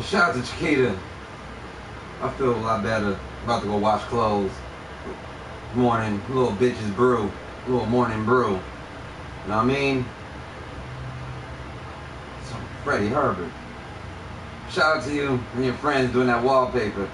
Shout out to Chiquita. I feel a lot better. About to go wash clothes. Morning, little bitches brew. Little morning brew. You know what I mean? Some Freddie Herbert. Shout out to you and your friends doing that wallpaper.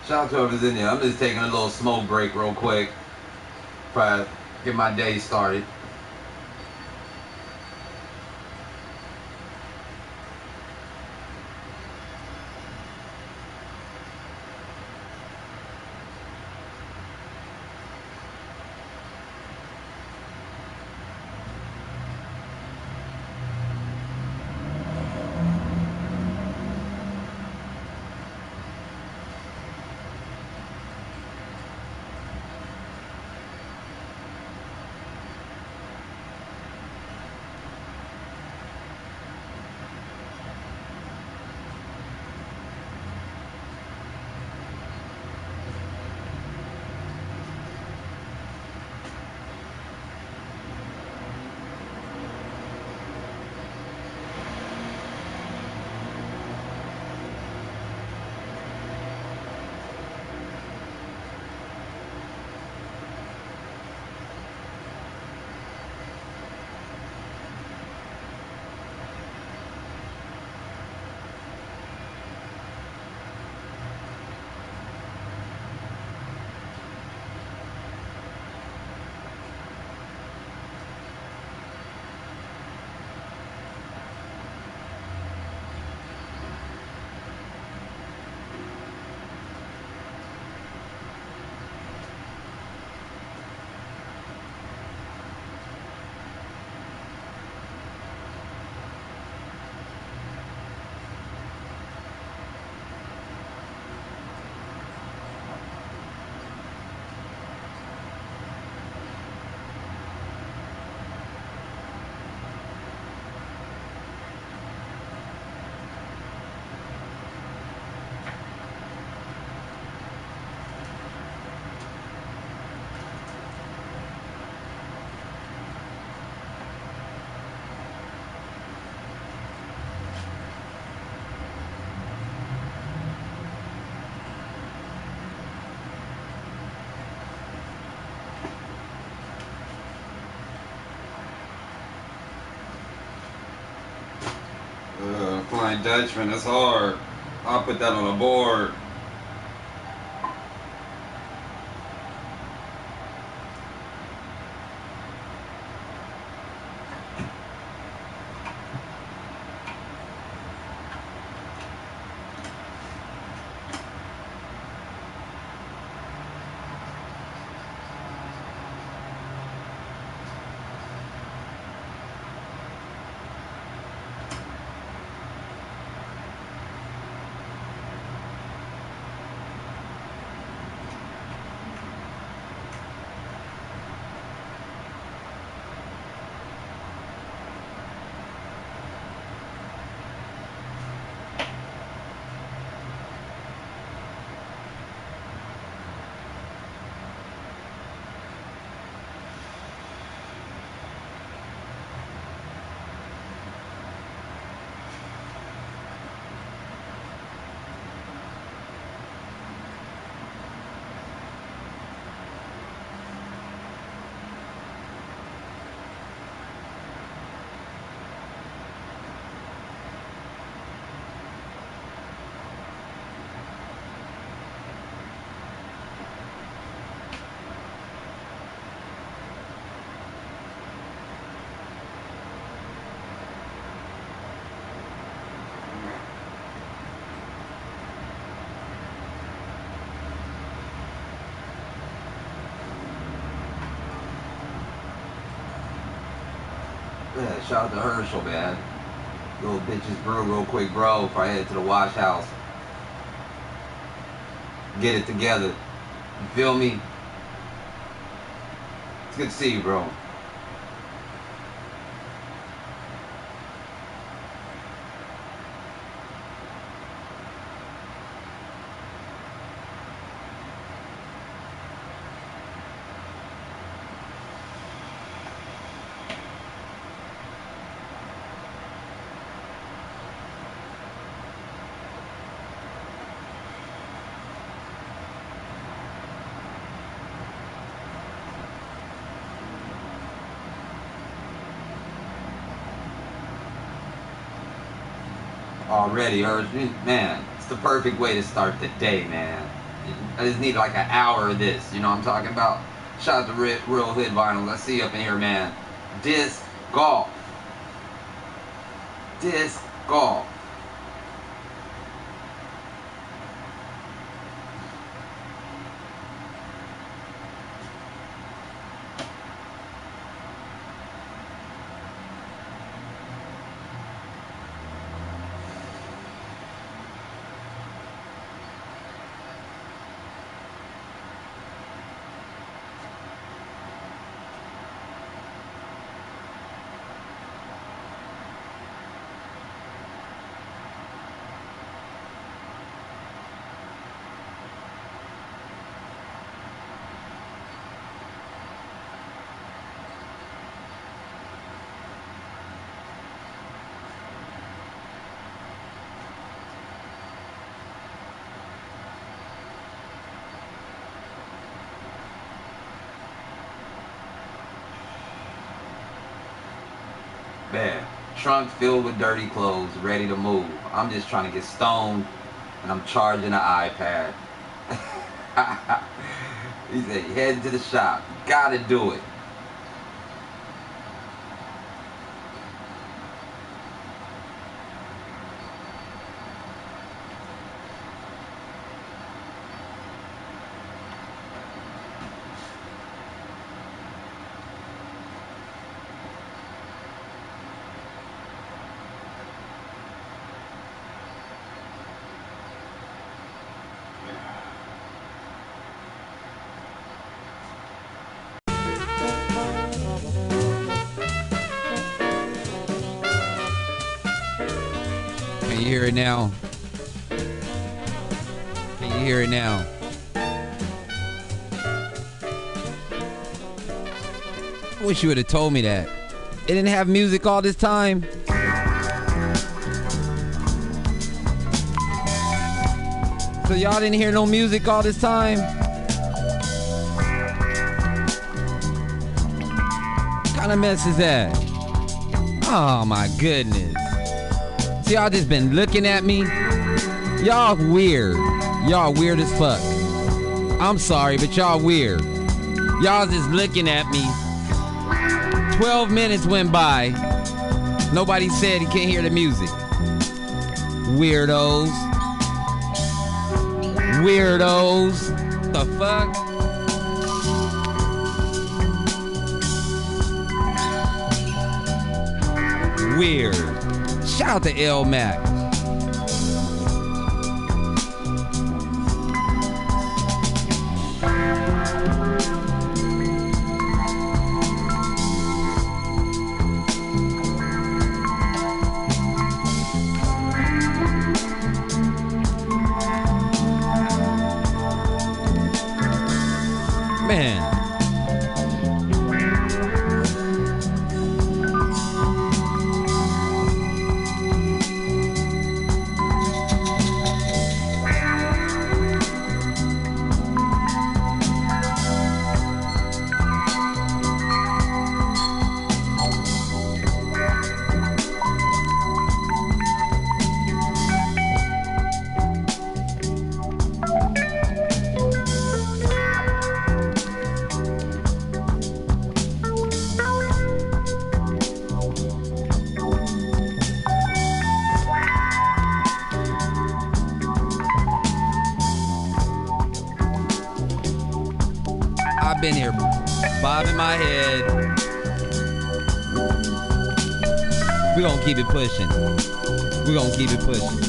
Shout out to whoever's in there. I'm just taking a little smoke break real quick. Try to get my day started. Flying Dutchman, that's hard. I'll put that on the board. Yeah, shout out to Herschel, man. Little bitches brew real quick, bro, before I head to the wash house. Get it together. You feel me? It's good to see you, bro. Already, man, it's the perfect way to start the day, man. I just need like an hour of this, you know what I'm talking about? Shout out to Real Hood Vinyls. I see you up in here, man. Disc golf. Disc golf. Man, trunk filled with dirty clothes, ready to move. I'm just trying to get stoned, and I'm charging an iPad. He said, head to the shop. Gotta do it. Can you hear it now? Can you hear it now? I wish you would have told me that. It didn't have music all this time. So y'all didn't hear no music all this time? What kind of mess is that? Oh my goodness. So y'all just been looking at me. Y'all weird. Y'all weird as fuck. I'm sorry, but y'all weird. Y'all just looking at me. 12 minutes went by. Nobody said he can't hear the music. Weirdos. Weirdos. The fuck? Weird. Shout out to L Mac. Man. I've been here bobbing my head. We're gonna keep it pushing. We're gonna keep it pushing.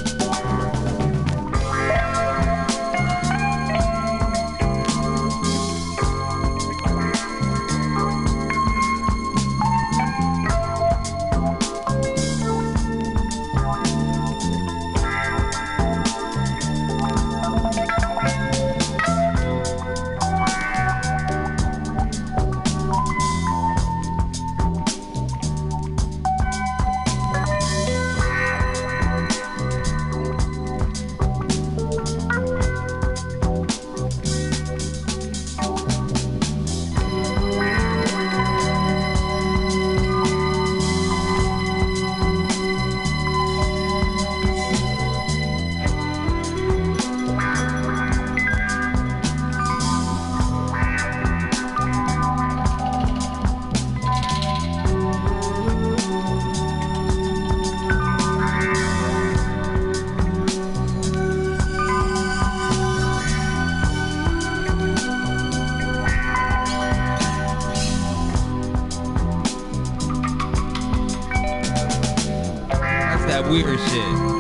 That weird shit.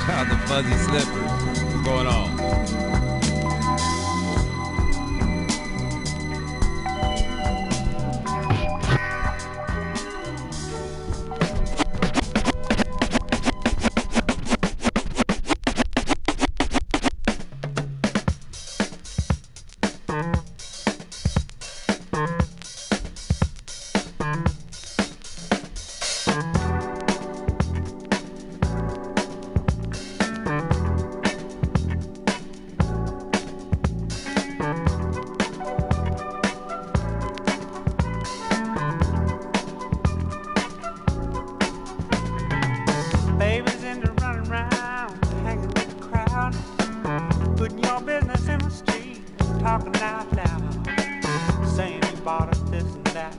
Shout out to Fuzzy Slippers. What's going on? Babies into running around, hanging with the crowd, putting your business in the street, talking out loud, saying you bought us this and that.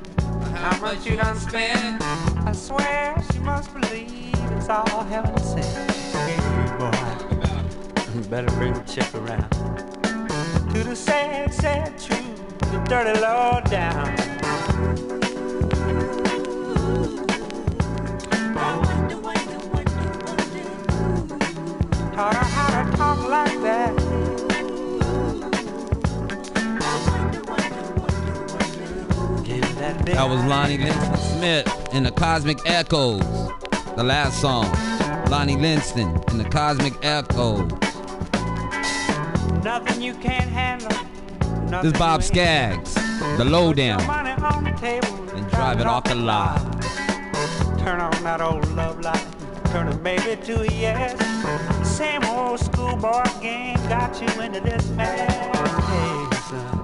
How much you done spent? I swear she must believe it's all heaven sent. Hey boy, better bring the chick around to the sad, sad truth, the dirty low down. Taught her how to talk like that. Gave her that That was Lonnie Linston Smith in the Cosmic Echoes. The last song. Lonnie Linston in the Cosmic Echoes. Nothing you can't handle. This is Bob Skaggs, the lowdown. And drive it off the lot. Turn on that old love light. Turn it maybe to a yes. Same old schoolboy game got you into this mess. Hey, son,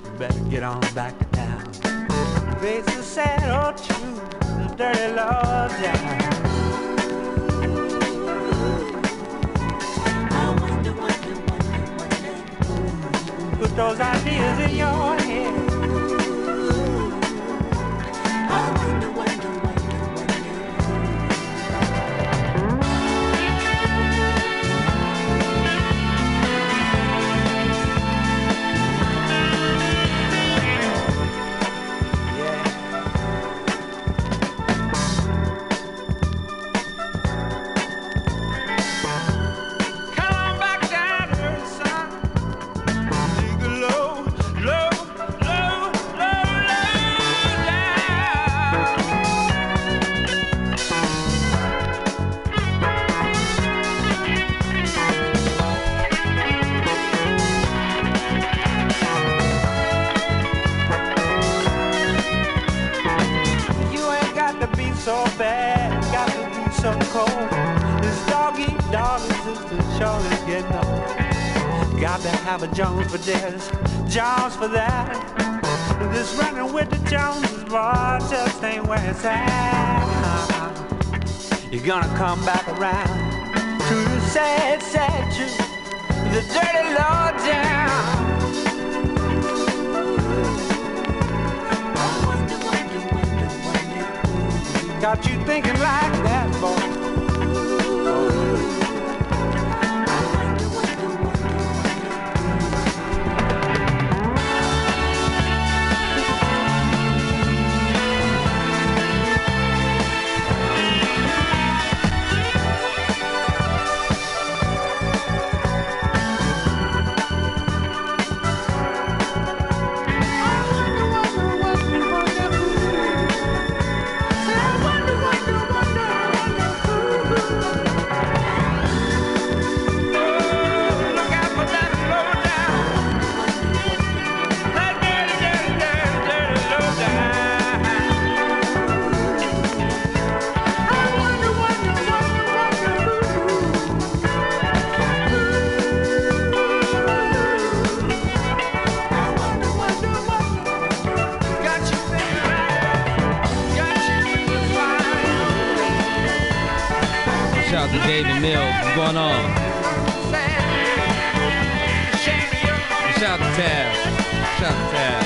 you better get on back to town. Face the sad old truth, the dirty law down. Put those ideas in your head. So bad, got to be so cold. This dog eat dog existence sure is getting old. Got to have a Jones for this, Jones for that. This running with the Joneses, boy, just ain't where it's at. You're gonna come back around to the sad, sad truth, the dirty law down. Got you thinking like that, boy. Shout out to David Mills. What's going on? Shout out to Tab. Shout out to Tab.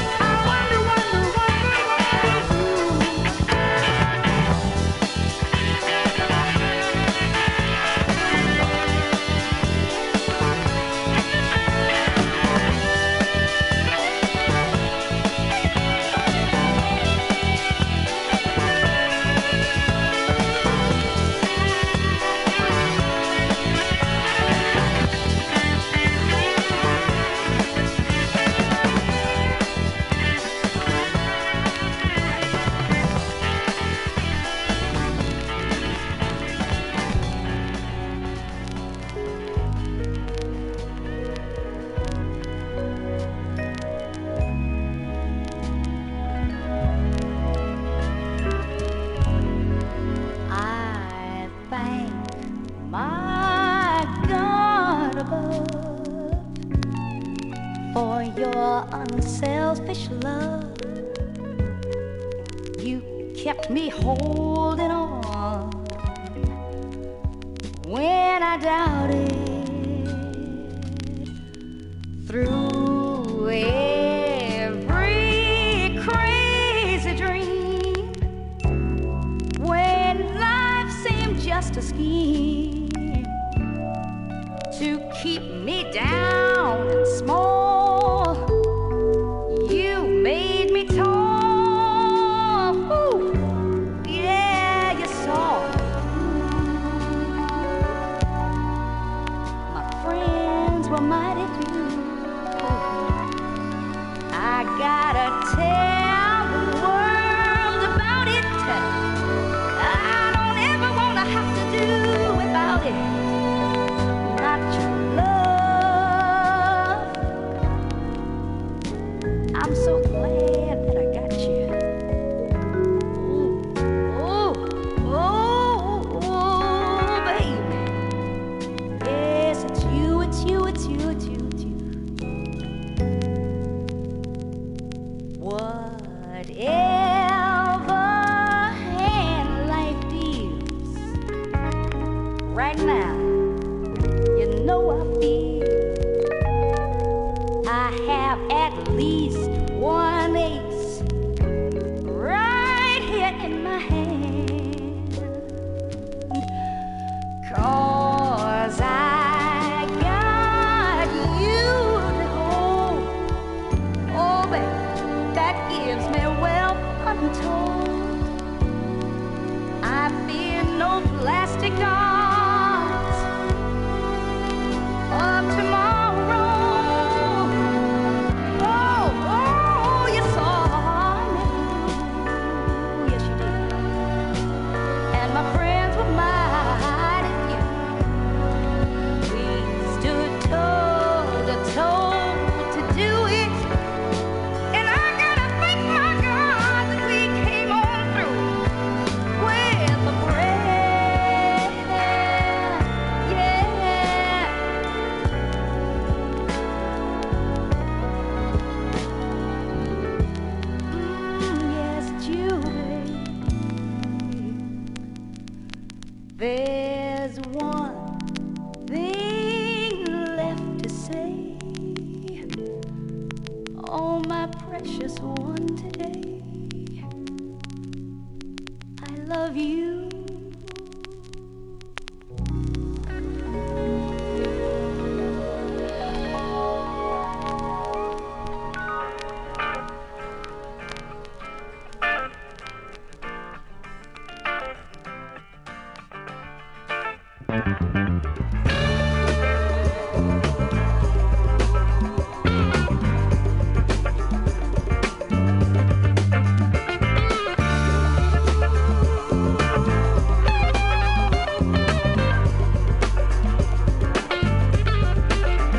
For your unselfish love, you kept me holding on when I doubted. Through every crazy dream, when life seemed just a scheme to keep me down and small, made me tall. Ooh, yeah, you saw. My friends were mighty few. I gotta tell the world I have at least one ace right here in my hand. 'Cause I got you to hold. Oh, baby, that gives me wealth untold. I fear no plastic arms of tomorrow. Oh, oh, you saw me through. Yes, you did. And my friends were mighty few. We stood toe to toe to do it. And I gotta thank my God that we came on through with a prayer. Yeah. Yes, it's you, baby. There's one thing left to say. Oh, my precious one today. I love you.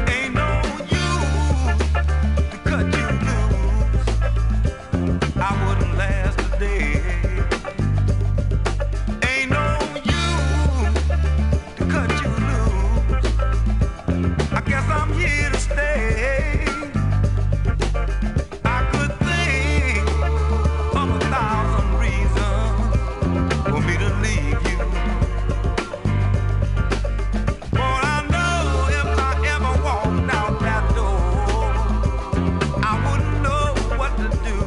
Ain't no use to cut you loose. I wouldn't last a day. Ain't no use to cut you loose. I guess I'm here to stay. I could think of 1,000 reasons for me to leave you. But I know if I ever walked out that door, I wouldn't know what to do.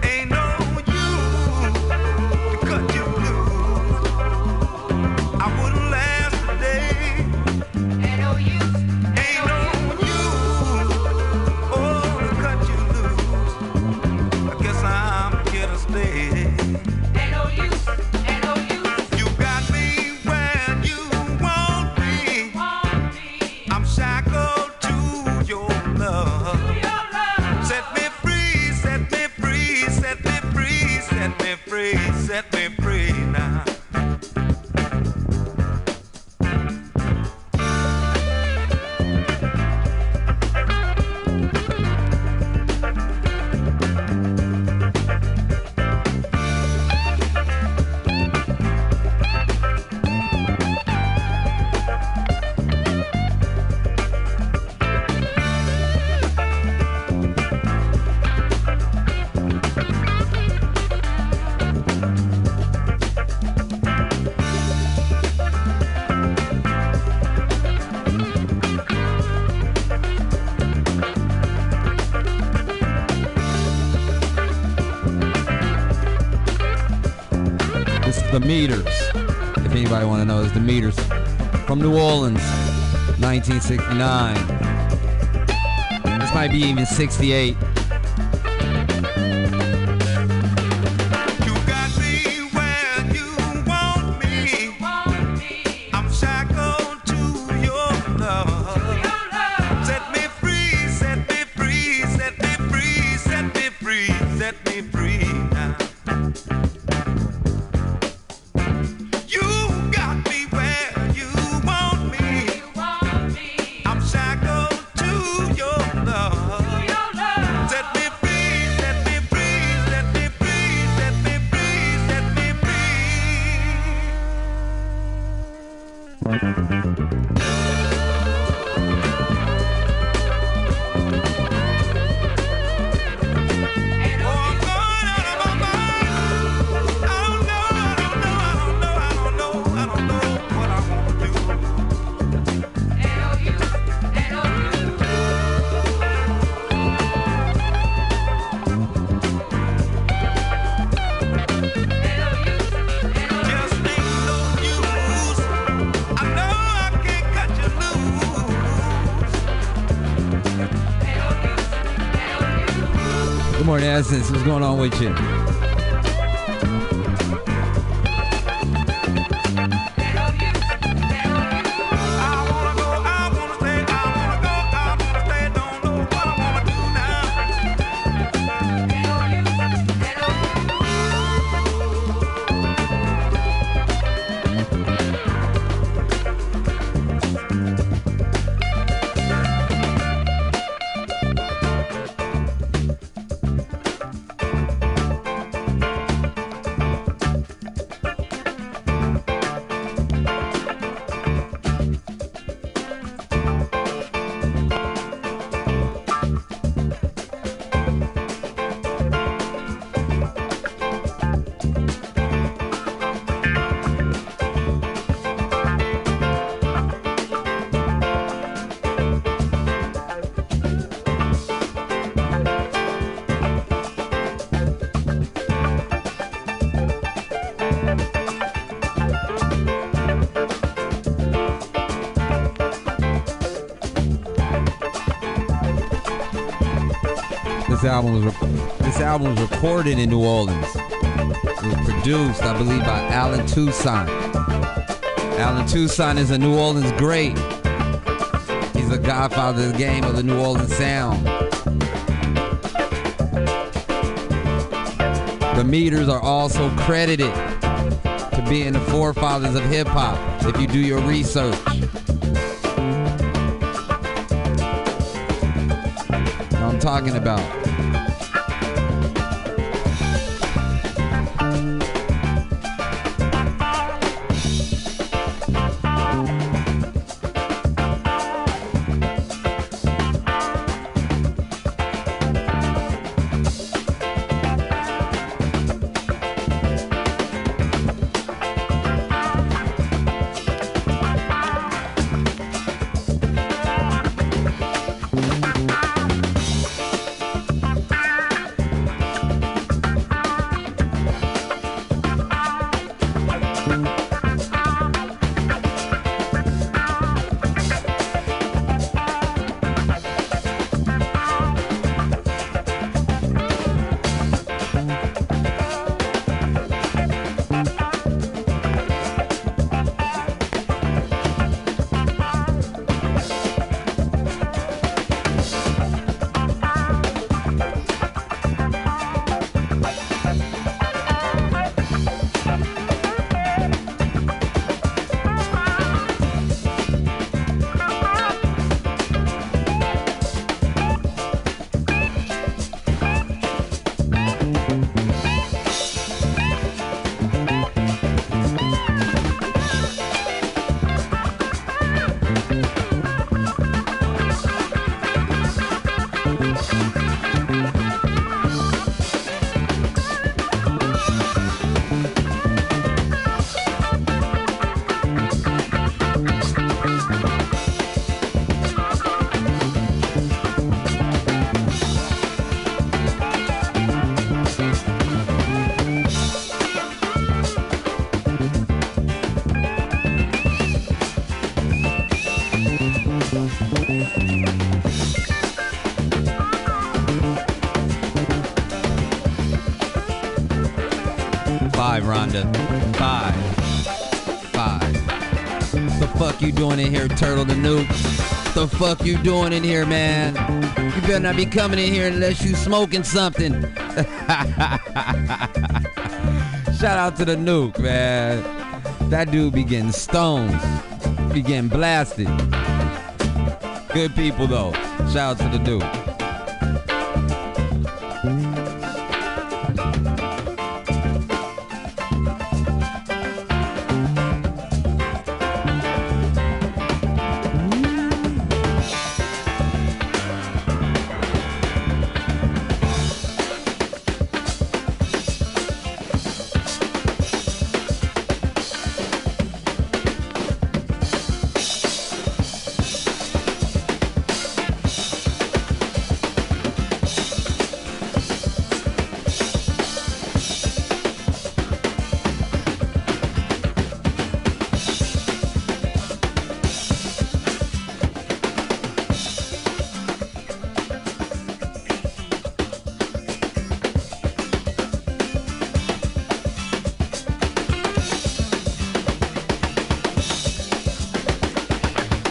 Ain't no use to cut you loose. I wouldn't last a day. Ain't no use. Ain't no use. Oh, to cut you loose. I guess I'm here to stay. Ain't no use. Ain't no use. You got me where you want me. I'm shackled to your love. Set me free, set me free, set me free, set me free, set me free now. This is the Meters. If anybody want to know, it's the Meters from New Orleans, 1969. This might be even 68. You got me where you want me. I'm shackled to your love. Set me free, set me free, set me free, set me free, set me free now. You got me where you want me. I'm shackled to your love. Good morning, Essence. What's going on with you? This album was recorded in New Orleans. It was produced, I believe, by Alan Toussaint. Alan Toussaint is a New Orleans great. He's the godfather of the game of the New Orleans sound. The Meters are also credited to being the forefathers of hip-hop, if you do your research. What I'm talking about. Rhonda. Five. The fuck you doing in here, Turtle the Nuke? The fuck you doing in here, man? You better not be coming in here unless you smoking something. Shout out to the Nuke, man. That dude be getting stoned. Be getting blasted. Good people, though. Shout out to the Nuke.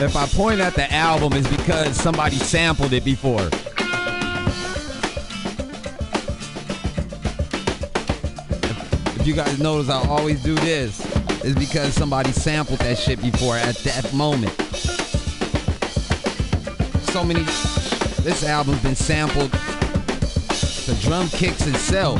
If I point at the album, it's because somebody sampled it before. If you guys notice, I always do this. It's because somebody sampled that shit before at that moment. So many. This album's been sampled. The drum kicks itself.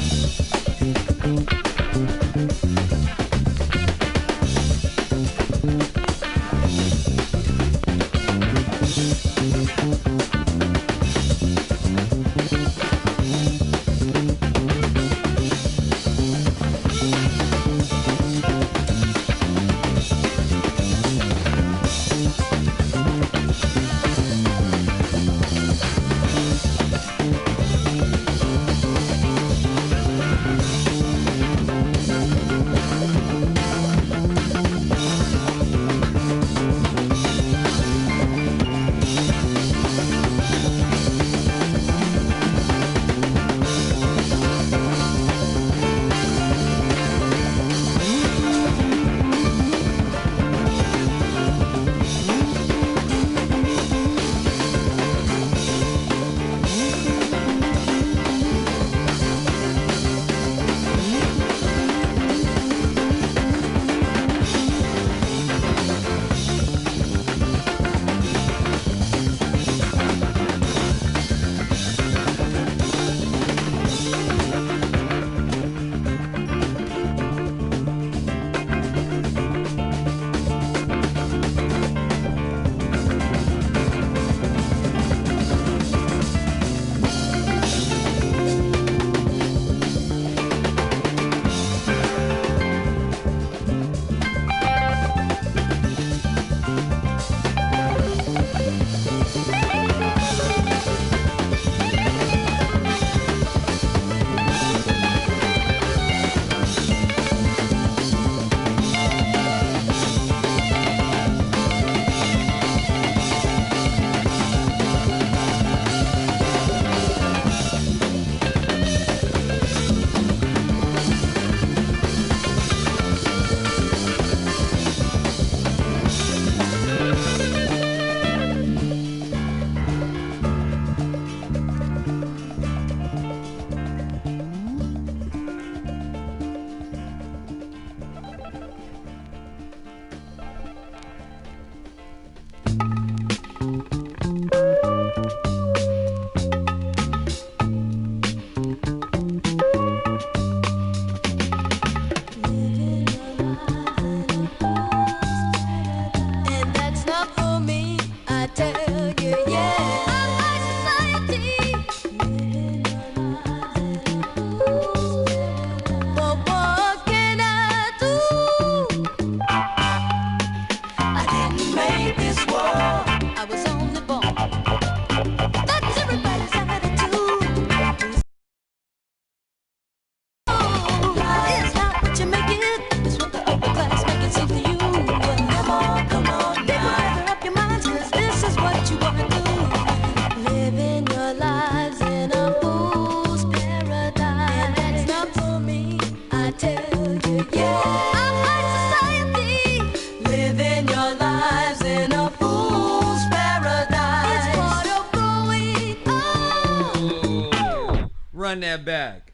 Run that back.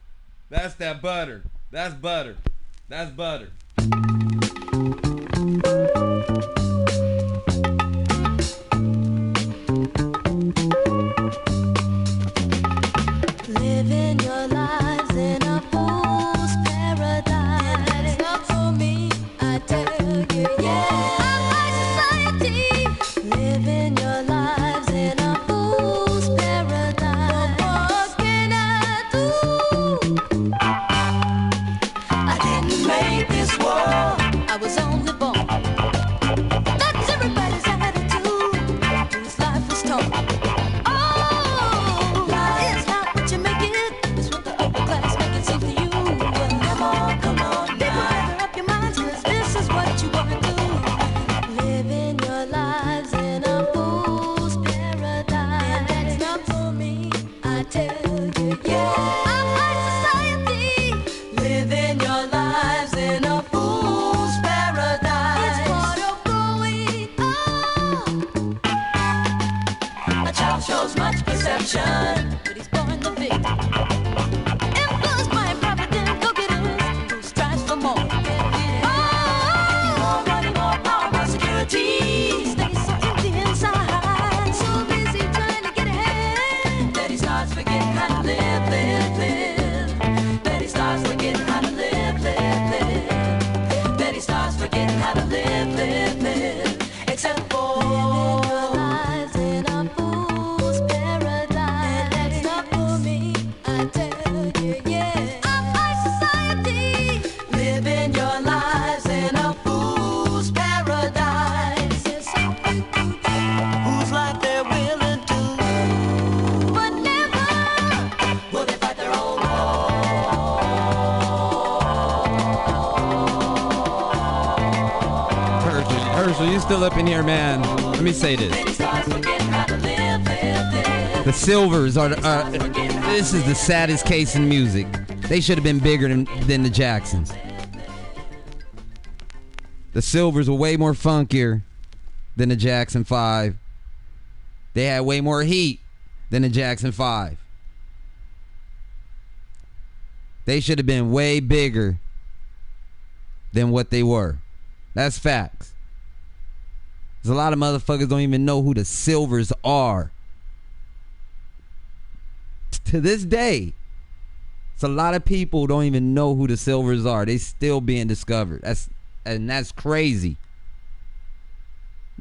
That's that butter. That's butter. That's butter. Living your lives in a fool's paradise. That's not for me, I tell you, yeah. I'm high society. Living your lives in a fool's paradise. What can I do? I didn't make this world. shows much perception, but he's born the victim. Influenced by improvident go-getters who strives for more. More money, more power, more security. Stays so empty inside, so busy trying to get ahead that he starts forgetting how to live, live, live. That he starts forgetting how to live, live, live. That he starts forgetting how to live, live, live. Except for living your lives in a fool's paradise. That's not for me, I tell you, yeah. Our society, living your lives in a fool's paradise. There's something to do, whose life they're willing to, but never will they fight their own war. Herschel, you still up in here, man? Let me say this. Then he starts forgetting how to live, live, live. The Silvers are this is the saddest case in music. They should have been bigger than the Jacksons. The Silvers were way more funkier than the Jackson 5. They had way more heat than the Jackson 5. They should have been way bigger than what they were. That's facts. There's a lot of motherfuckers don't even know who the Silvers are. To this day, it's a lot of people don't even know who the Silvers are. They still being discovered. That's crazy.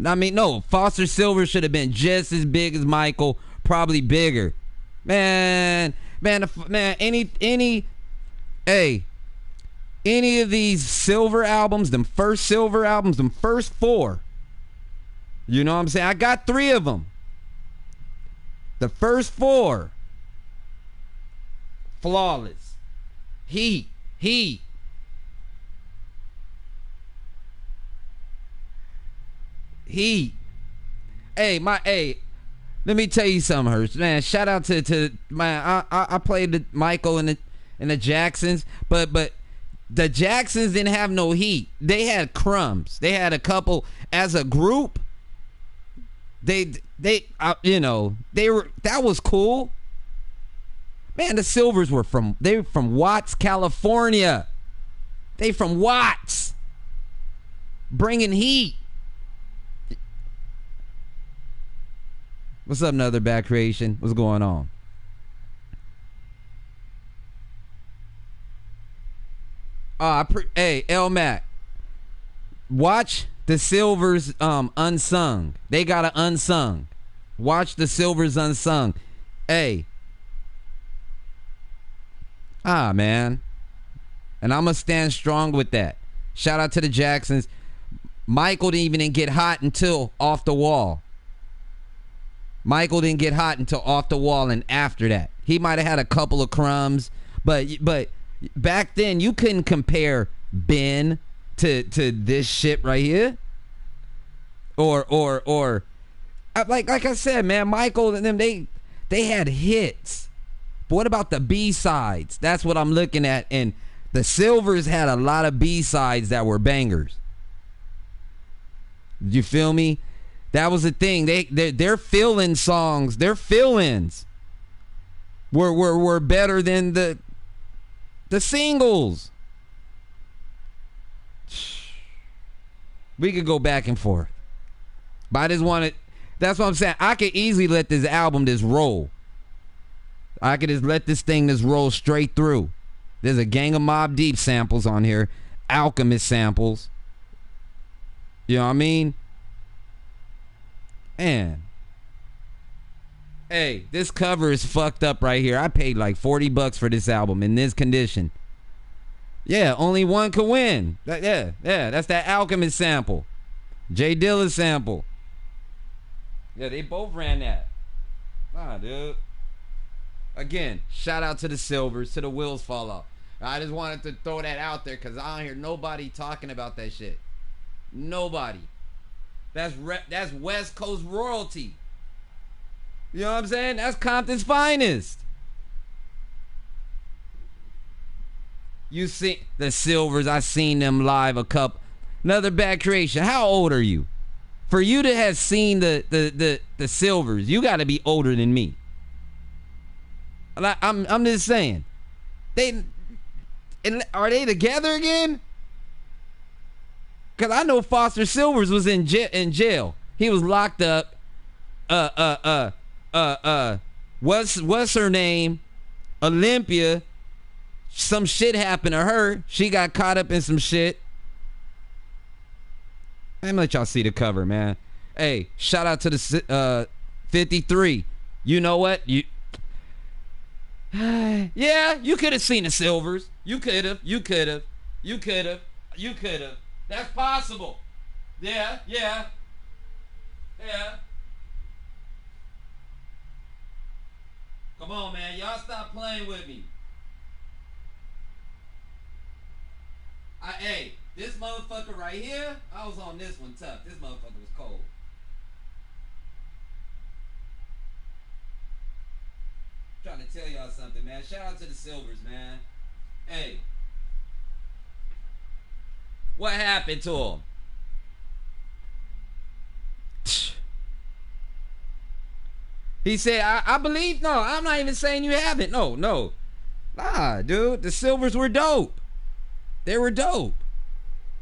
I mean, no, Foster Silver should have been just as big as Michael, probably bigger. Any of these Silver albums, them first Silver albums, them first 4. You know what I'm saying? I got 3 of them. The first 4. Flawless. Heat. Hey, let me tell you something, Hurst. Man, shout out to man. I played the Michael and the Jacksons, but the Jacksons didn't have no heat. They had crumbs. They had a couple as a group. They were, that was cool. Man, the Silvers were from Watts, California. They from Watts. Bringing heat. What's up, Another Bad Creation? What's going on? Hey, L Mac. Watch the Silvers Unsung. They got an unsung. Watch the Silvers Unsung. Hey. Man. And I'm going to stand strong with that. Shout out to the Jacksons. Michael didn't even get hot until Off the Wall. Michael didn't get hot until Off the Wall and after that. He might have had a couple of crumbs, but back then you couldn't compare Ben to this shit right here. Or like I said, man, Michael and them, they had hits. But what about the B-sides? That's what I'm looking at. And the Silvers had a lot of B-sides that were bangers. You feel me? That was the thing. Their fill-in songs, their fill-ins were better than the singles. We could go back and forth. But I just wanted, that's what I'm saying. I could easily let this album just roll. I could just let this thing just roll straight through. There's a gang of Mobb Deep samples on here. Alchemist samples. You know what I mean? Man. Hey, this cover is fucked up right here. I paid like $40 for this album in this condition. Yeah, only one could win. Yeah, that's that Alchemist sample. Jay Dilla sample. Yeah, they both ran that. Dude. Again, shout out to the Silvers, to the Wheels Fall Off. I just wanted to throw that out there because I don't hear nobody talking about that shit. Nobody. That's West Coast royalty. You know what I'm saying? That's Compton's finest. You see the Silvers, I seen them live a couple. Another Bad Creation. How old are you? For you to have seen the Silvers, you got to be older than me. I'm just saying. Are they together again? Cause I know Foster Silvers was in jail. He was locked up. What's her name? Olympia. Some shit happened to her. She got caught up in some shit. Let me let y'all see the cover, man. Hey, shout out to the 53. You know what? Yeah, you could have seen the Silvers. You could have. That's possible. Yeah. Come on, man. Y'all stop playing with me. Hey, this motherfucker right here, I was on this one tough. This motherfucker was cold. Trying to tell y'all something, man. Shout out to the Silvers, man. Hey. What happened to him? He said, I believe, no, I'm not even saying you haven't. No. Nah, dude, the Silvers were dope. They were dope.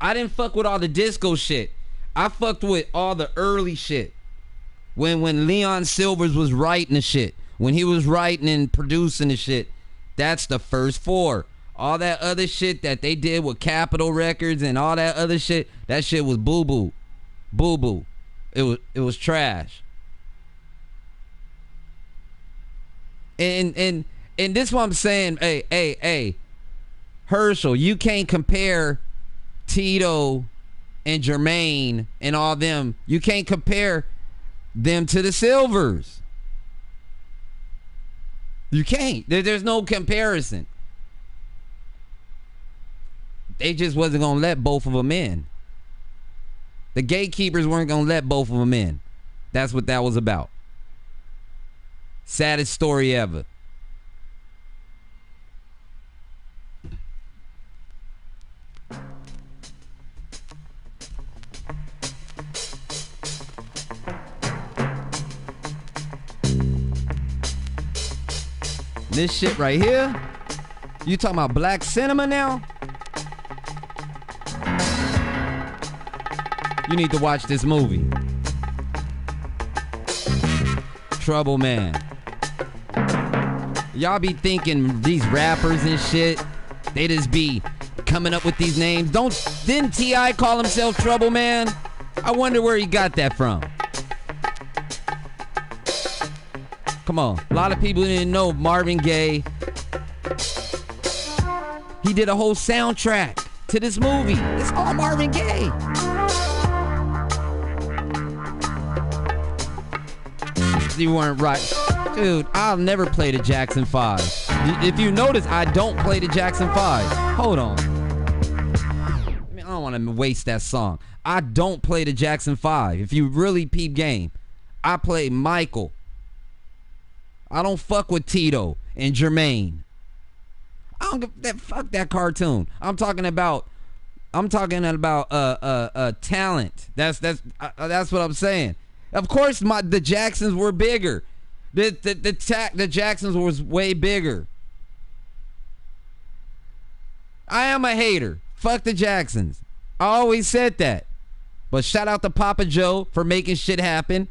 I didn't fuck with all the disco shit. I fucked with all the early shit. When Leon Silvers was writing the shit. When he was writing and producing the shit. That's the first four. All that other shit that they did with Capitol Records and all that other shit, that shit was boo-boo. Boo-boo. It was trash. And this is what I'm saying. Hey, Herschel, you can't compare Tito and Jermaine and all them. You can't compare them to the Silvers. You can't. There's no comparison. They just wasn't going to let both of them in. The gatekeepers weren't going to let both of them in. That's what that was about. Saddest story ever. This shit right here, you talking about black cinema now? You need to watch this movie. Trouble Man. Y'all be thinking these rappers and shit, they just be coming up with these names. Didn't T.I. call himself Trouble Man? I wonder where he got that from. Come on. A lot of people didn't know Marvin Gaye. He did a whole soundtrack to this movie. It's all Marvin Gaye. You weren't right. Dude, I'll never play the Jackson 5. If you notice, I don't play the Jackson 5. Hold on. I mean, I don't want to waste that song. I don't play the Jackson 5. If you really peep game, I play Michael. I don't fuck with Tito and Jermaine. I don't give that. Fuck that cartoon. I'm talking about talent. That's what I'm saying. Of course, the Jacksons were bigger. The Jacksons was way bigger. I am a hater. Fuck the Jacksons. I always said that. But shout out to Papa Joe for making shit happen.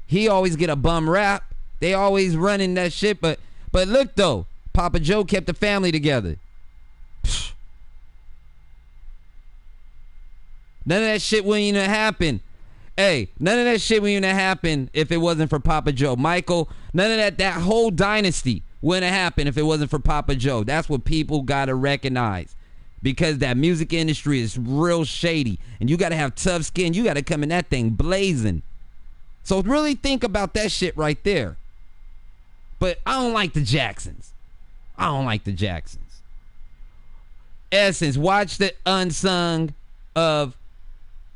He always get a bum rap. They always running that shit. But look though, Papa Joe kept the family together. None of that shit wouldn't even happen. Hey, none of that shit wouldn't even happen if it wasn't for Papa Joe. Michael, none of that whole dynasty wouldn't happen if it wasn't for Papa Joe. That's what people gotta recognize. Because that music industry is real shady. And you gotta have tough skin. You gotta come in that thing blazing. So really think about that shit right there. But I don't like the Jacksons. Essence, watch the unsung of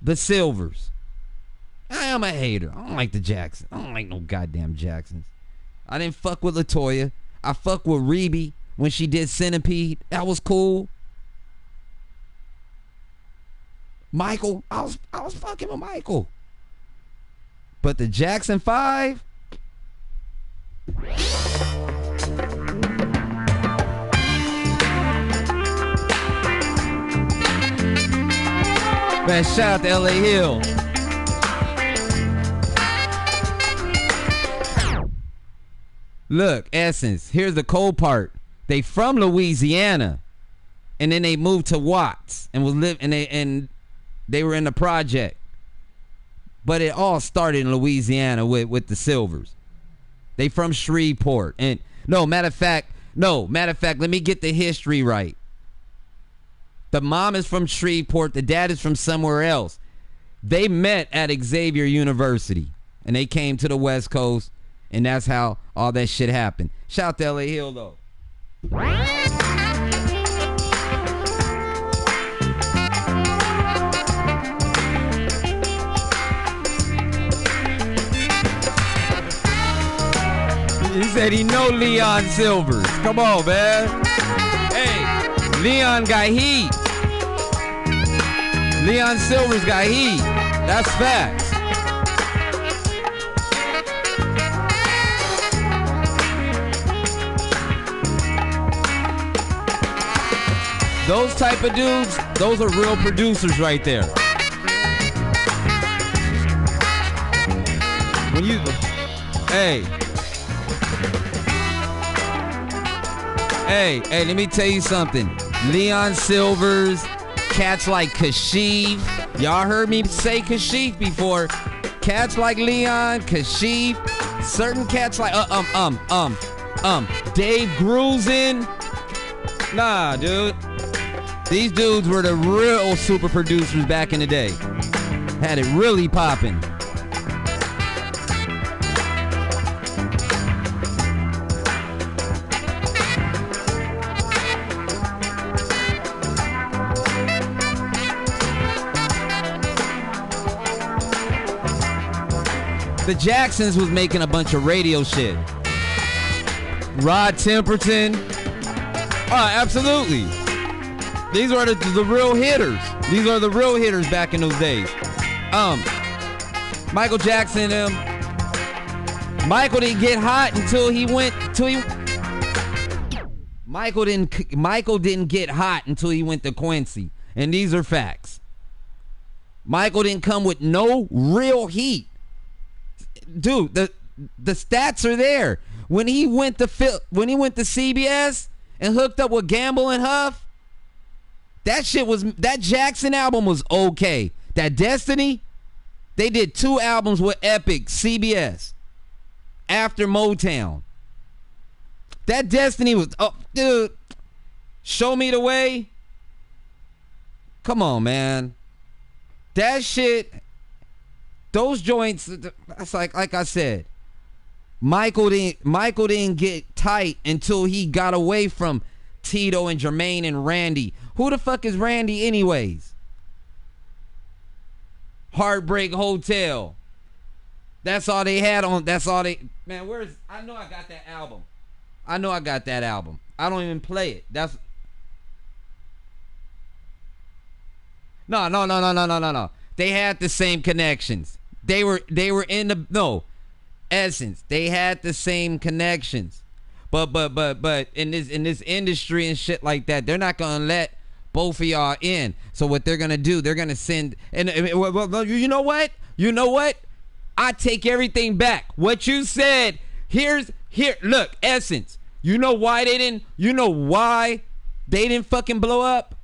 the Silvers. I am a hater. I don't like the Jacksons. I don't like no goddamn Jacksons. I didn't fuck with LaToya. I fuck with Rebe when she did Centipede. That was cool. Michael, I was fucking with Michael. But the Jackson 5, man, shout out to L.A. Hill. Look, Essence, here's the cold part. They from Louisiana, and then they moved to Watts and they were in the project. But it all started in Louisiana with the Silvers. They from Shreveport. And matter of fact, let me get the history right. The mom is from Shreveport, the dad is from somewhere else. They met at Xavier University, and they came to the West Coast, and that's how all that shit happened. Shout out to L.A. Hill, though. He said he know Leon Silvers. Come on, man. Hey, Leon got heat. Leon Silvers got heat. That's facts. Those type of dudes, those are real producers right there. When you, hey, let me tell you something. Leon Silvers, cats like Kashif. Y'all heard me say Kashif before. Cats like Leon, Kashif, certain cats like Dave Grusin. Nah, dude. These dudes were the real super producers back in the day. Had it really popping. The Jacksons was making a bunch of radio shit. Rod Temperton. Oh, absolutely. These are the real hitters. These are the real hitters back in those days. Michael Jackson, Michael didn't get hot until he went Michael didn't get hot until he went to Quincy. And these are facts. Michael didn't come with no real heat. Dude, the stats are there. When he went to CBS and hooked up with Gamble and Huff, that Jackson album was okay. That Destiny, they did 2 albums with Epic, CBS, after Motown. That Destiny was, oh, dude, Show Me the Way. Come on, man. That shit, those joints, that's like I said, Michael didn't get tight until he got away from Tito and Jermaine and Randy. Who the fuck is Randy anyways? Heartbreak Hotel. That's all they had on. That's all they. Man, I know I got that album. I don't even play it. That's. No. They had the same connections. They were in the Essence. They had the same connections. But in this industry and shit like that, they're not gonna let both of y'all in. So what they're gonna do, they're gonna send. And well, you know what? I take everything back. What you said. Here. Look, Essence. You know why they didn't fucking blow up?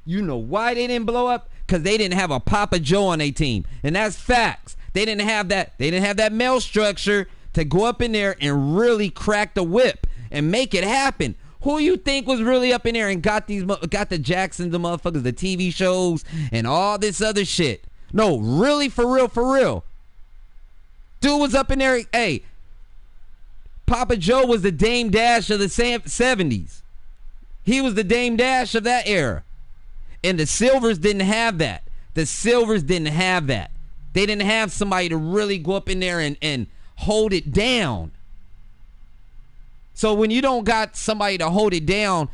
You know why they didn't blow up? Because they didn't have a Papa Joe on their team, and that's facts. They didn't have that. They didn't have that male structure to go up in there and really crack the whip and make it happen. Who you think was really up in there and got the Jacksons, the motherfuckers, the TV shows, and all this other shit? No, really, for real. Dude was up in there. Hey, Papa Joe was the Dame Dash of the 70s. He was the Dame Dash of that era. And the Silvers didn't have that. They didn't have somebody to really go up in there and hold it down. So when you don't got somebody to hold it down,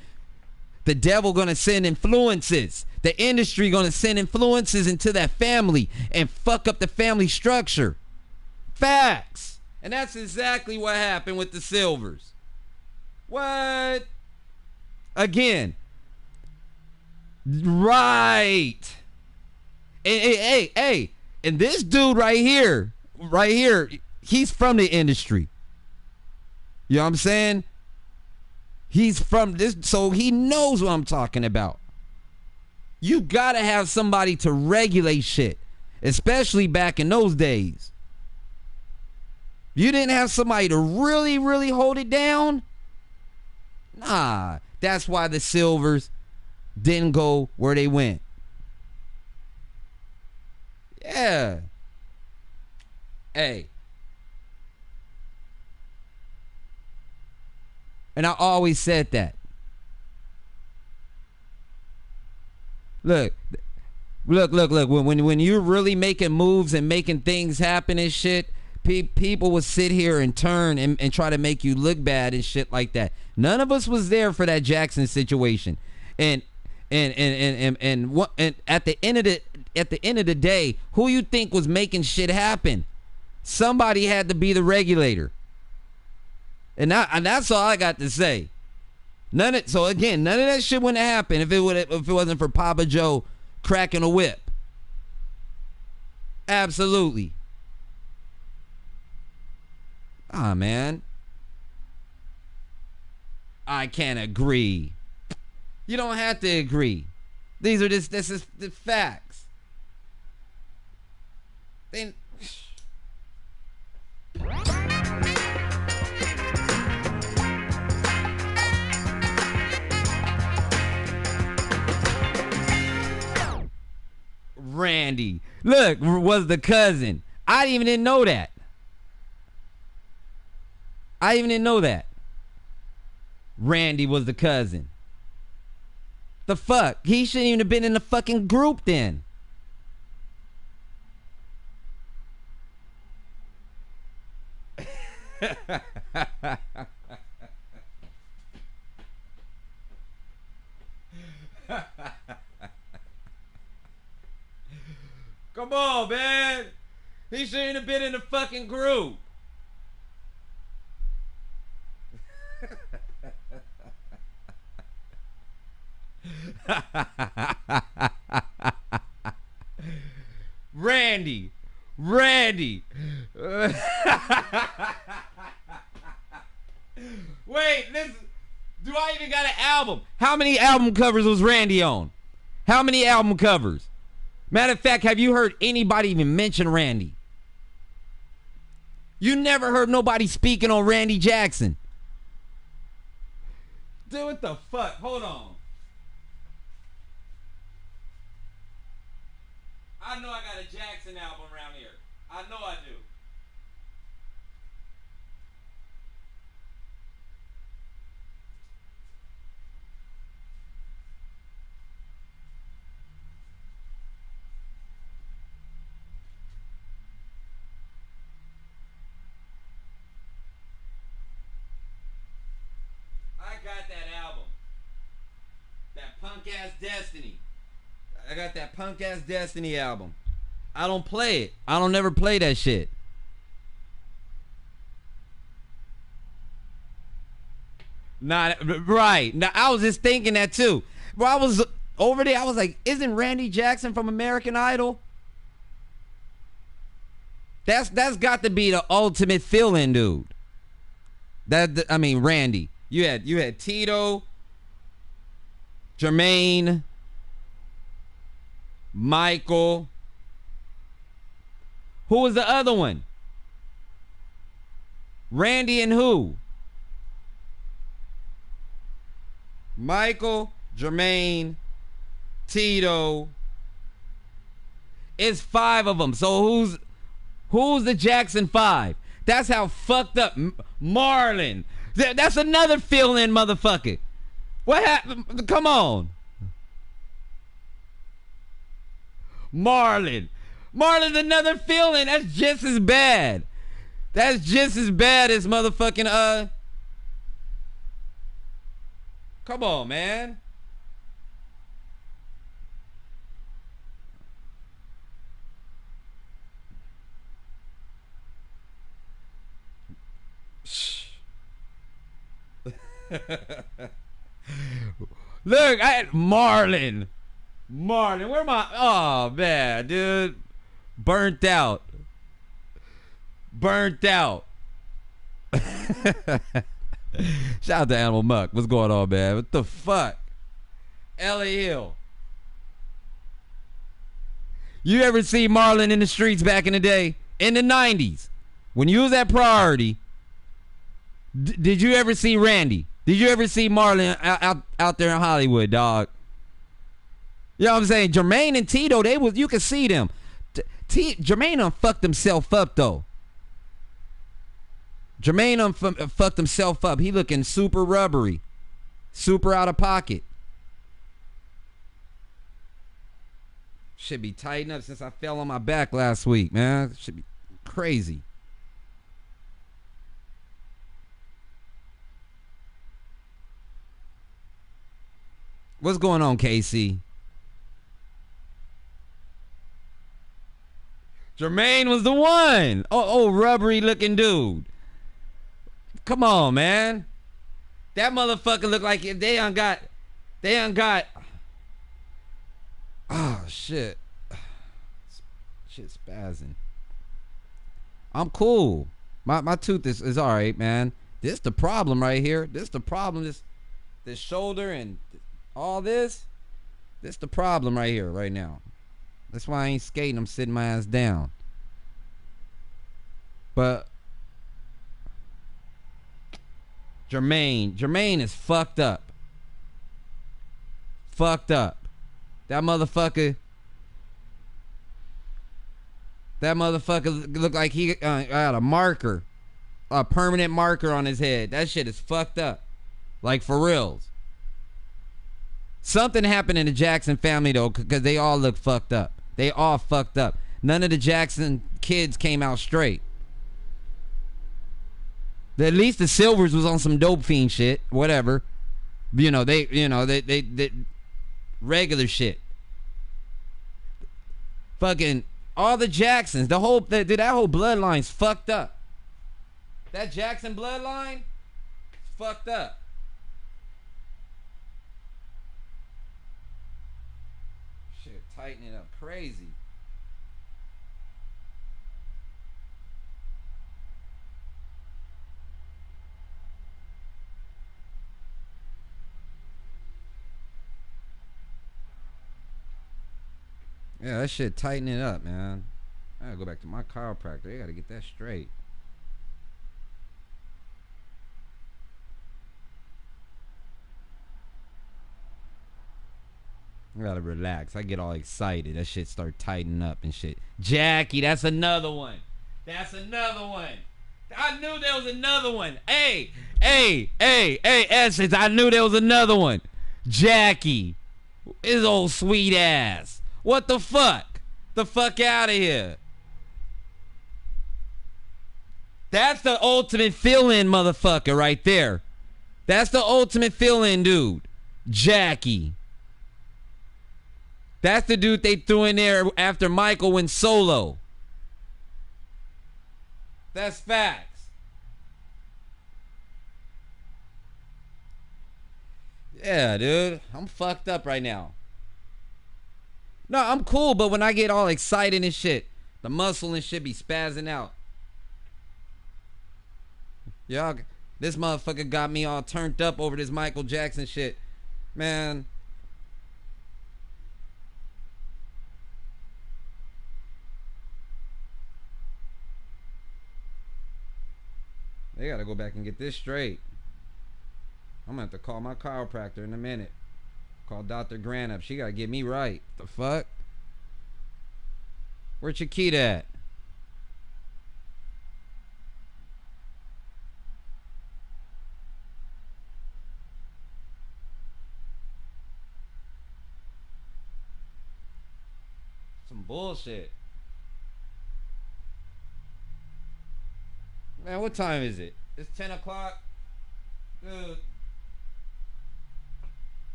the devil gonna send influences. The industry gonna send influences into that family and fuck up the family structure. Facts. And that's exactly what happened with the Silvers. What? Again. Right. Hey. And this dude right here, he's from the industry. You know what I'm saying? He's from this, so he knows what I'm talking about. You gotta have somebody to regulate shit, especially back in those days. You didn't have somebody to really, really hold it down? Nah, that's why the Silvers didn't go where they went. Yeah. Hey. And I always said that. Look. When you're really making moves and making things happen and shit, people would sit here and turn and try to make you look bad and shit like that. None of us was there for that Jackson situation. And at the end of the day, who you think was making shit happen? Somebody had to be the regulator. And that's all I got to say. None of that shit wouldn't happen if it wasn't for Papa Joe cracking a whip. Absolutely. Man. I can't agree. You don't have to agree. This is the facts. Randy, look, was the cousin. I even didn't know that. Randy was the cousin. The fuck? He shouldn't even have been in the fucking group then. Come on, man. He shouldn't have been in the fucking group. Randy. Wait, do I even got an album? How many album covers was Randy on? How many album covers? Matter of fact, have you heard anybody even mention Randy? You never heard nobody speaking on Randy Jackson. Dude, what the fuck? Hold on. I know I got a Jackson album around here. I know I do. I got that album. That Punk Ass Destiny. I got that Punk Ass Destiny album. I don't play it. I don't never play that shit. Not right. Now I was just thinking that too. Bro, I was over there. I was like, isn't Randy Jackson from American Idol? That's got to be the ultimate fill-in dude. Randy. You had Tito, Jermaine, Michael. Who was the other one? Randy and who? Michael, Jermaine, Tito. It's 5 of them. So who's the Jackson 5? That's how fucked up. Marlon. That's another fill-in motherfucker. What happened? Come on. Marlon's another fill-in. That's just as bad. That's just as bad as motherfucking Come on, man. Look, Marlon, where my? Oh man, dude, burnt out. Shout out to Animal Muck. What's going on, man? What the fuck? Ellie Hill. You ever see Marlon in the streets back in the day? In the 90s? When you was at Priority, did you ever see Randy? Did you ever see Marlon out there in Hollywood, dog? You know what I'm saying? Jermaine and Tito, you could see them. Jermaine done fucked himself up, though. Jermaine done fucked himself up. He looking super rubbery. Super out of pocket. Should be tightened up since I fell on my back last week, man. Should be crazy. What's going on, KC? Jermaine was the one. Oh, rubbery looking dude. Come on, man. That motherfucker look like if they done got. Oh shit. Shit spazzing. I'm cool. My tooth is alright, man. This the problem right here. This the problem. This shoulder and all this. This the problem right here, right now. That's why I ain't skating. I'm sitting my ass down. But Jermaine is fucked up. That motherfucker looked like he had a marker, a permanent marker on his head. That shit is fucked up. Like, for reals. Something happened in the Jackson family, though, because they all look fucked up. They all fucked up. None of the Jackson kids came out straight. At least the Silvers was on some dope fiend shit. Whatever. They regular shit. Fucking all the Jacksons, that whole bloodline's fucked up. That Jackson bloodline is fucked up. Shit, tightening up crazy. Yeah, that shit tightening up, man. I gotta go back to my chiropractor. They gotta get that straight. I gotta relax. I get all excited. That shit start tightening up and shit. Jackie, that's another one. I knew there was another one. Hey, Essence, I knew there was another one. Jackie, his old sweet ass. What the fuck? The fuck out of here. That's the ultimate fill-in motherfucker right there. That's the ultimate fill-in dude. Jackie. That's the dude they threw in there after Michael went solo. That's facts. Yeah, dude. I'm fucked up right now. No, I'm cool, but when I get all excited and shit, the muscle and shit be spazzing out. Y'all, this motherfucker got me all turned up over this Michael Jackson shit. Man. They gotta go back and get this straight. I'm gonna have to call my chiropractor in a minute. Call Dr. Grant up. She gotta get me right. The fuck? Where Chiquita at? Some bullshit. Man, what time is it? It's 10 o'clock? Dude.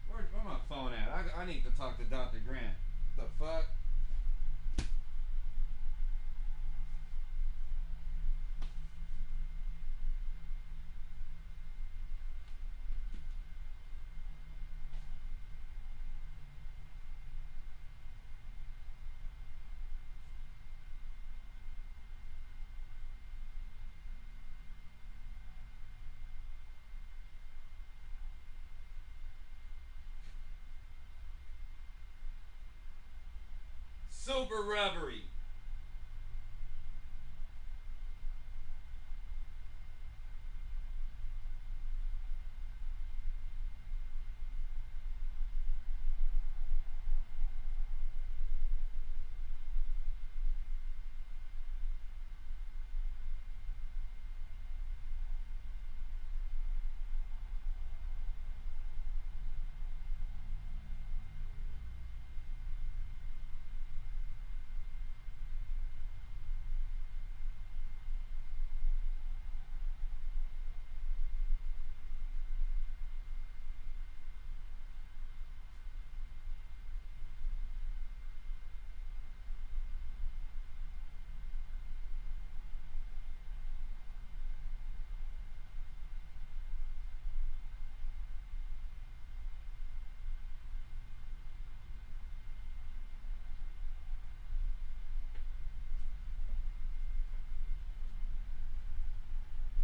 Where's my phone at? I need to talk to Dr. Grant. What the fuck? Super rubbery.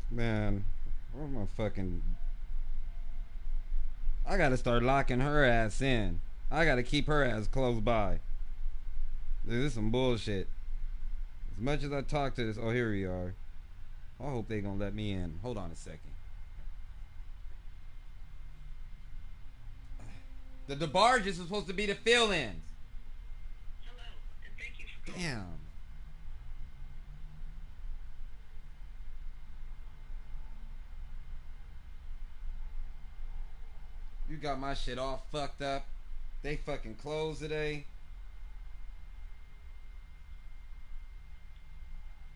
Man, where's my fucking... I gotta start locking her ass in. I gotta keep her ass close by. Dude, this is some bullshit. As much as I talk to this... Oh, here we are. I hope they gonna let me in. Hold on a second. The DeBarges is supposed to be the fill-ins. Hello, and thank you for calling. Damn. You got my shit all fucked up. They fucking closed today.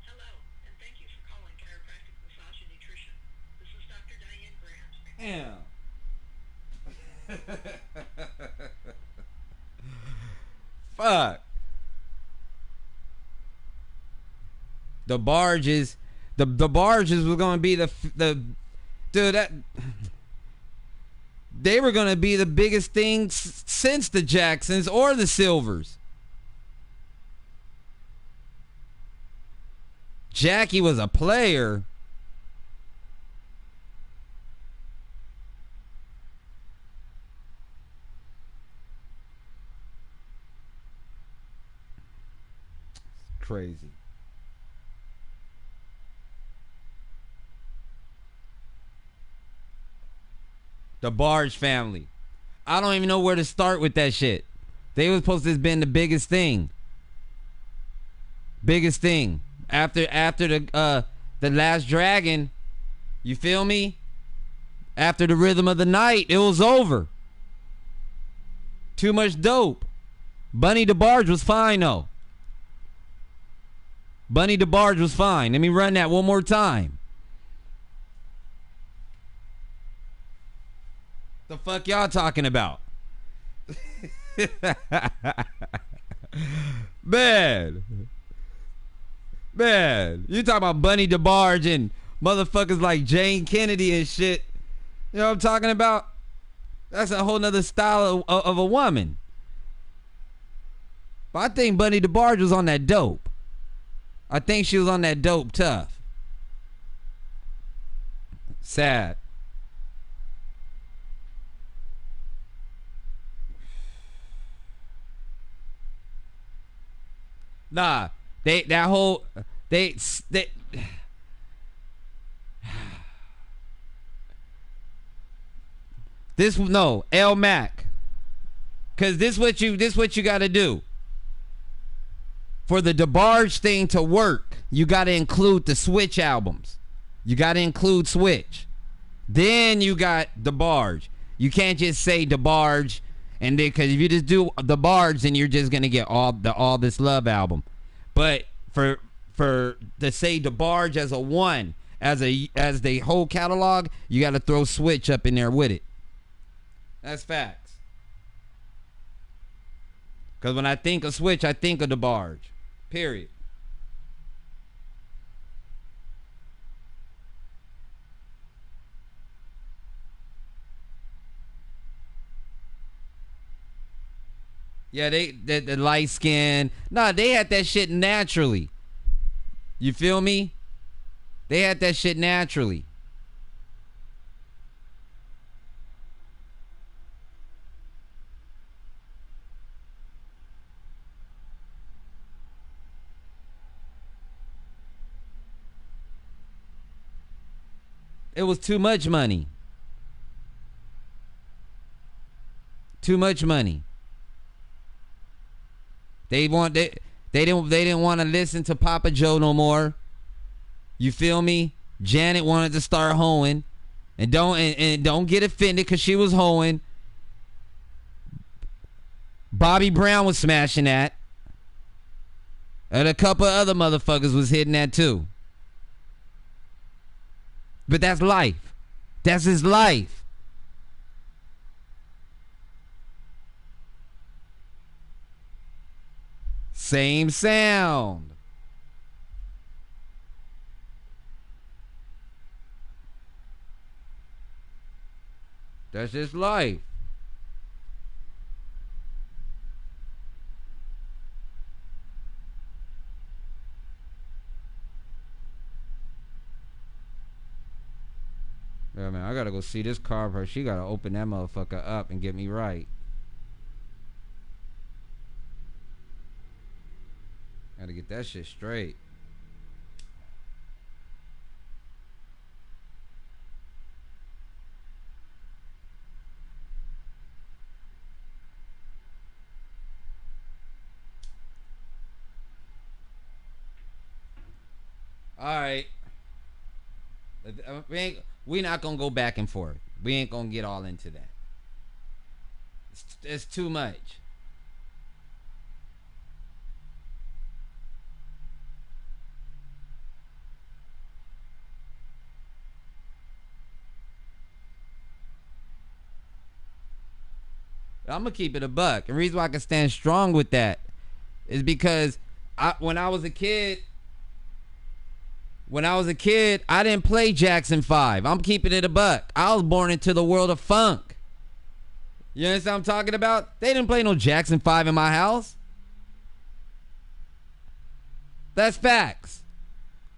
Hello, and thank you for calling Chiropractic Massage and Nutrition. This is Dr. Diane Grant. Damn. Fuck. The barges were gonna be the dude that they were gonna be the biggest thing since the Jacksons or the Silvers. Jackie was a player. Crazy. The Barge family. I don't even know where to start with that shit. They were supposed to have been the biggest thing. Biggest thing. After the Last Dragon, you feel me? After the Rhythm of the Night, it was over. Too much dope. Bunny DeBarge was fine though. Bunny DeBarge was fine. Let me run that one more time. The fuck y'all talking about? Man, you talking about Bunny DeBarge and motherfuckers like Jane Kennedy and shit. You know what I'm talking about? That's a whole nother style of a woman. But I think Bunny DeBarge was on that dope. I think she was on that dope tough. Sad. Nah, they this no L Mac, cause this what you got to do. For the DeBarge thing to work, you got to include the Switch albums. You got to include Switch. Then you got DeBarge. You can't just say DeBarge. And then, because if you just do the Barge, then you're just gonna get all this love album. But for to say the Barge as a one, as the whole catalog, you got to throw Switch up in there with it. That's facts. Because when I think of Switch, I think of the Barge. Period. Yeah, the light skin. Nah, they had that shit naturally. You feel me? They had that shit naturally. It was too much money. Too much money. They didn't want to listen to Papa Joe no more. You feel me? Janet wanted to start hoeing. And don't get offended because she was hoeing. Bobby Brown was smashing that. And a couple of other motherfuckers was hitting that too. But that's life. That's his life. Same sound. That's just life. Yeah, man, I gotta go see this car of her. She gotta open that motherfucker up and get me right. Gotta get that shit straight. All right. We not gonna go back and forth. We ain't gonna get all into that. It's too much. I'm gonna keep it a buck. The reason why I can stand strong with that is because when I was a kid, I didn't play Jackson 5. I'm keeping it a buck. I was born into the world of funk. You understand what I'm talking about? They didn't play no Jackson 5 in my house. That's facts.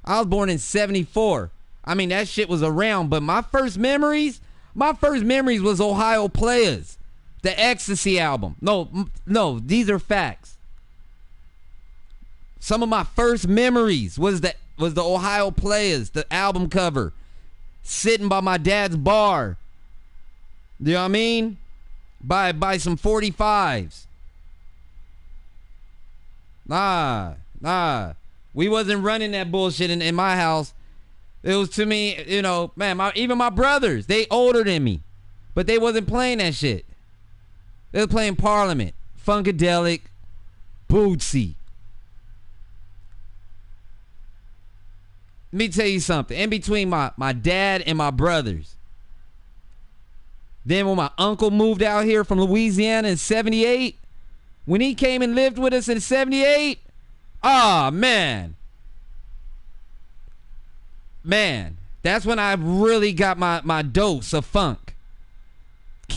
I was born in 74. I mean, that shit was around, but my first memories was Ohio Players. The Ecstasy album. No, these are facts. Some of my first memories was the Ohio Players, the album cover. Sitting by my dad's bar. You know what I mean? By some 45s. Nah. We wasn't running that bullshit in my house. It was to me, you know, man, even my brothers, they older than me. But they wasn't playing that shit. They were playing Parliament, Funkadelic, Bootsy. Let me tell you something. In between my dad and my brothers. Then when my uncle moved out here from Louisiana in 78, when he came and lived with us in 78, man, that's when I really got my dose of funk.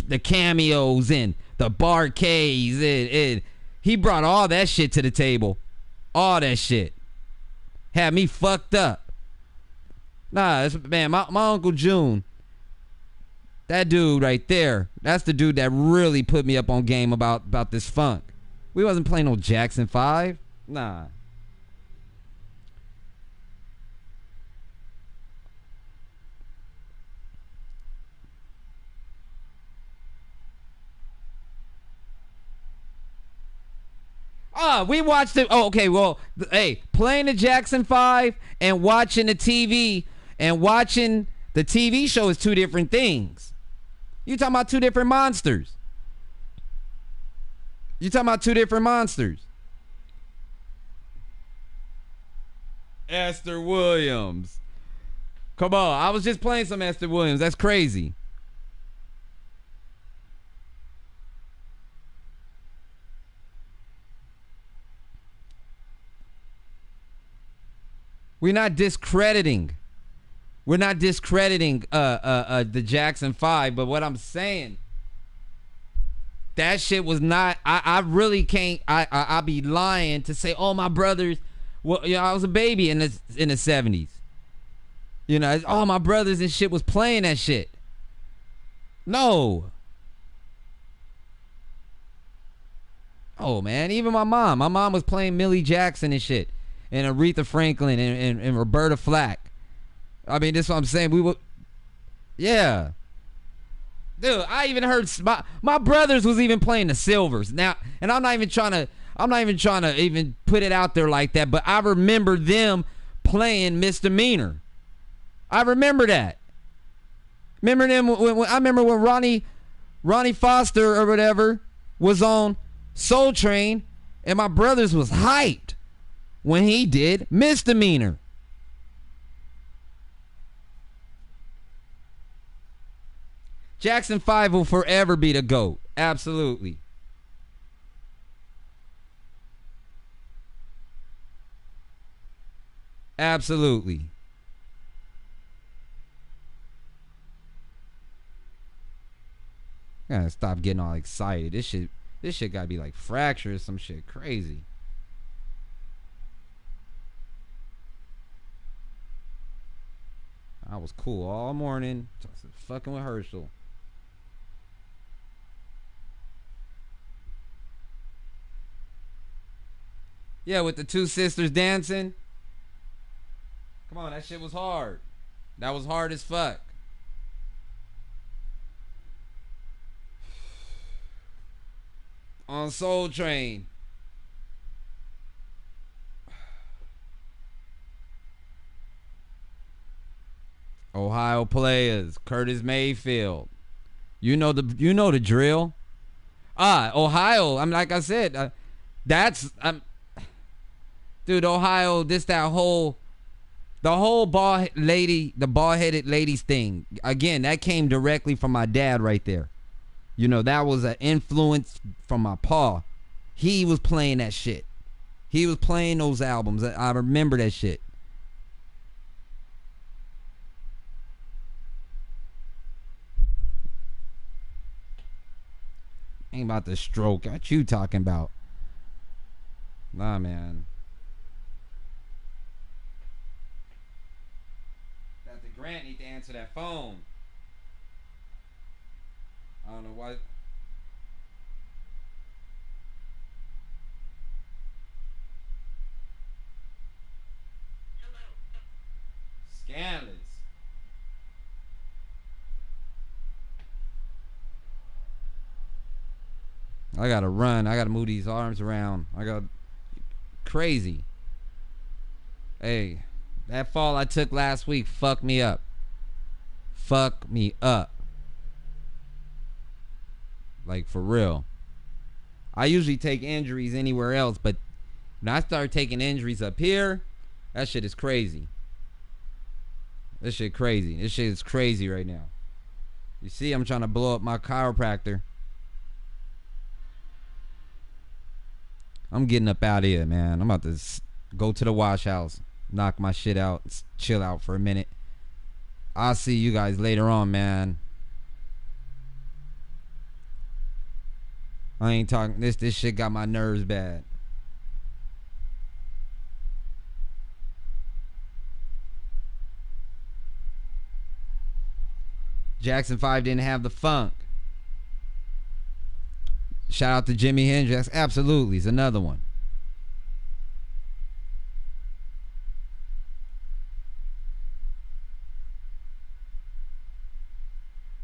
The cameos and the barcades and he brought all that shit to the table. All that shit. Had me fucked up. Nah, man, my Uncle June, that dude right there, that's the dude that really put me up on game about this funk. We wasn't playing no Jackson 5. Nah. We watched it. Oh, okay. Well, hey, playing the Jackson 5 and watching the TV and watching the TV show is two different things. You talking about two different monsters. Esther Williams. Come on. I was just playing some Esther Williams. That's crazy. We're not discrediting the Jackson 5, but what I'm saying, that shit was not. I really can't. I be lying to say, oh, my brothers. Well, you know, I was a baby in the 70s. You know, all my brothers and shit was playing that shit. No. Oh man, even my mom. My mom was playing Millie Jackson and shit. And Aretha Franklin and Roberta Flack. I mean, that's what I'm saying. Yeah. Dude, I even heard my brothers was even playing the Silvers. Now, and I'm not even trying to even put it out there like that, but I remember them playing Misdemeanor. I remember that. Remember them when I remember when Ronnie Foster or whatever was on Soul Train, and my brothers was hyped when he did Misdemeanor. Jackson 5 will forever be the GOAT. Absolutely. Absolutely. Gotta stop getting all excited. This shit gotta be like fractured or some shit crazy. I was cool all morning. Just fucking with Herschel. Yeah, with the two sisters dancing. Come on, that shit was hard. That was hard as fuck. On Soul Train. Ohio players, Curtis Mayfield. You know the drill. Ohio. I'm like I said, dude. Ohio. The whole bald-headed ladies thing. Again, that came directly from my dad right there. You know, that was an influence from my pa. He was playing that shit. He was playing those albums. I remember that shit. Ain't about the stroke. What you talking about? Nah, man. Dr. Grant need to answer that phone. I don't know why. Hello. Scandalous. I gotta run. I gotta move these arms around. I got crazy. Hey, that fall I took last week fucked me up. Fuck me up. Like, for real. I usually take injuries anywhere else, but when I start taking injuries up here, that shit is crazy. This shit crazy. This shit is crazy right now. You see, I'm trying to blow up my chiropractor. I'm getting up out of here, man. I'm about to go to the wash house, knock my shit out, chill out for a minute. I'll see you guys later on, man. I ain't talking. This shit got my nerves bad. Jackson 5 didn't have the funk. Shout out to Jimi Hendrix. Absolutely, it's another one.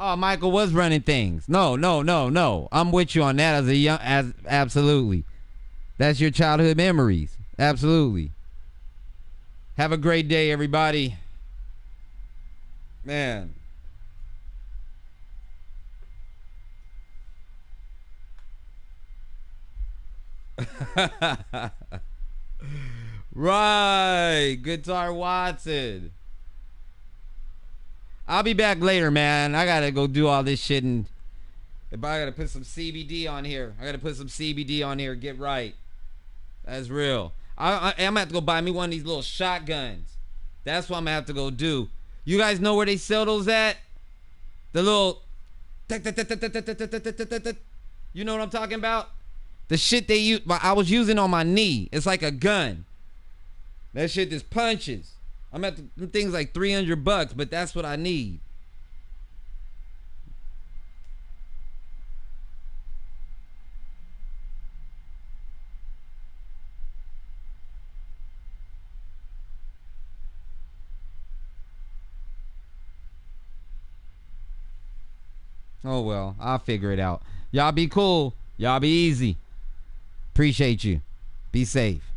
Oh, Michael was running things. No. I'm with you on that absolutely. That's your childhood memories. Absolutely. Have a great day, everybody. Man. Right. Guitar Watson. I'll be back later, man. I gotta go do all this shit, and if I gotta put some CBD on here, get right. That's real. I'm gonna have to go buy me one of these little shotguns. That's what I'm gonna have to go do. You guys know where they sell those at? The little, you know what I'm talking about? The shit they use, I was using on my knee. It's like a gun. That shit just punches. I'm at the things like $300, but that's what I need. Oh, well, I'll figure it out. Y'all be cool. Y'all be easy. Appreciate you. Be safe.